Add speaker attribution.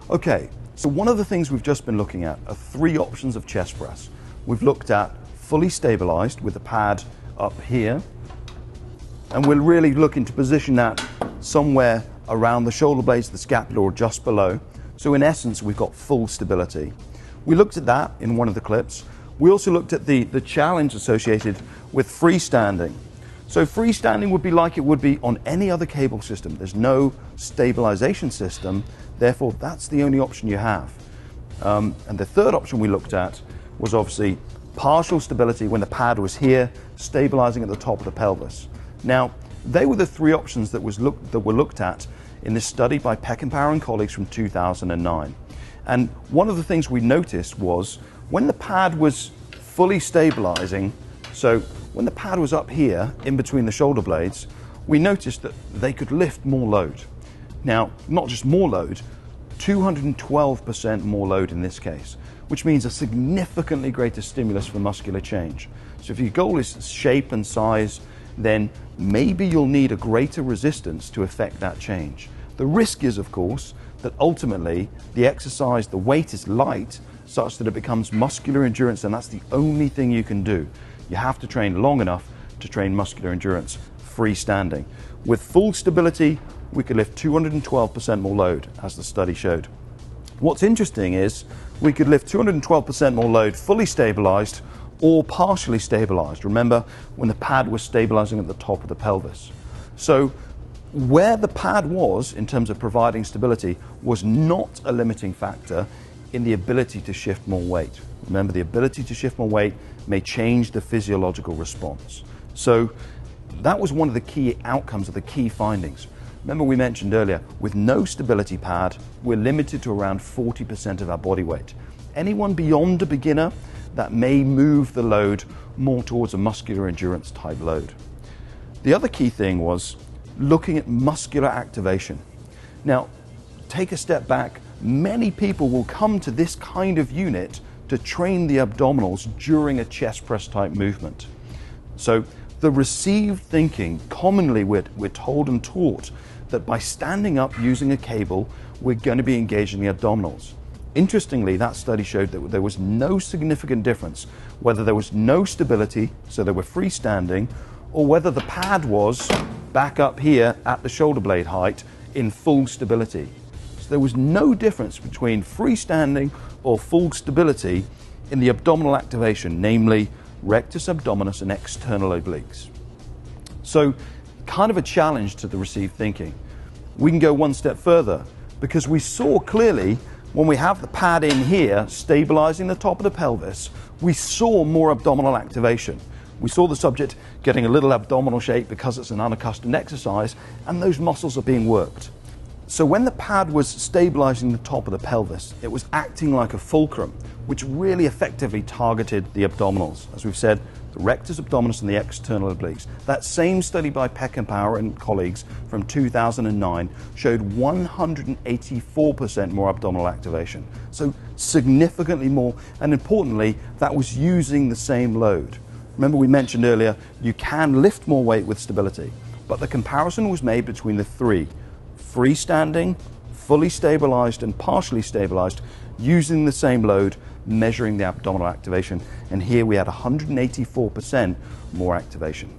Speaker 1: Okay, so one of the things we've just been looking at are three options of chest press. We've looked at fully stabilized with the pad up here, and we're really looking to position that somewhere around the shoulder blades, the scapula, or just below. So in essence, we've got full stability. We looked at that in one of the clips. We also looked at the challenge associated with freestanding. So freestanding would be like it would be on any other cable system. There's no stabilization system, therefore that's the only option you have. And the third option we looked at was obviously partial stability when the pad was here, stabilizing at the top of the pelvis. Now, they were the three options that were looked at in this study by Peckinpah and colleagues from 2009. And one of the things we noticed was when the pad was fully stabilizing, so when the pad was up here in between the shoulder blades, we noticed that they could lift more load. Now, not just more load, 212% more load in this case, which means a significantly greater stimulus for muscular change. So if your goal is shape and size, then maybe you'll need a greater resistance to affect that change. The risk is, of course, that ultimately the exercise, the weight is light, such that it becomes muscular endurance, and that's the only thing you can do. You have to train long enough to train muscular endurance freestanding. With full stability, we could lift 212% more load, as the study showed. What's interesting is we could lift 212% more load fully stabilized or partially stabilized. Remember, when the pad was stabilizing at the top of the pelvis. So where the pad was in terms of providing stability was not a limiting factor in the ability to shift more weight. Remember, the ability to shift more weight may change the physiological response. So that was one of the key outcomes of the key findings. Remember, we mentioned earlier, with no stability pad, we're limited to around 40% of our body weight. Anyone beyond a beginner, that may move the load more towards a muscular endurance type load. The other key thing was looking at muscular activation. Now, take a step back. Many people will come to this kind of unit to train the abdominals during a chest press type movement. So the received thinking, commonly we're told and taught that by standing up using a cable, we're going to be engaging the abdominals. Interestingly, that study showed that there was no significant difference whether there was no stability, so they were freestanding, or whether the pad was back up here at the shoulder blade height in full stability. So there was no difference between freestanding or full stability in the abdominal activation, namely rectus abdominis and external obliques. So kind of a challenge to the received thinking. We can go one step further because we saw clearly when we have the pad in here stabilizing the top of the pelvis, we saw more abdominal activation. We saw the subject getting a little abdominal shape because it's an unaccustomed exercise, and those muscles are being worked. So when the pad was stabilizing the top of the pelvis, it was acting like a fulcrum, which really effectively targeted the abdominals. As we've said, the rectus abdominis and the external obliques. That same study by Peckinpah and colleagues from 2009 showed 184% more abdominal activation. So significantly more, and importantly, that was using the same load. Remember, we mentioned earlier, you can lift more weight with stability, but the comparison was made between the three: freestanding, fully stabilized, and partially stabilized, using the same load, measuring the abdominal activation. And here we had 184% more activation.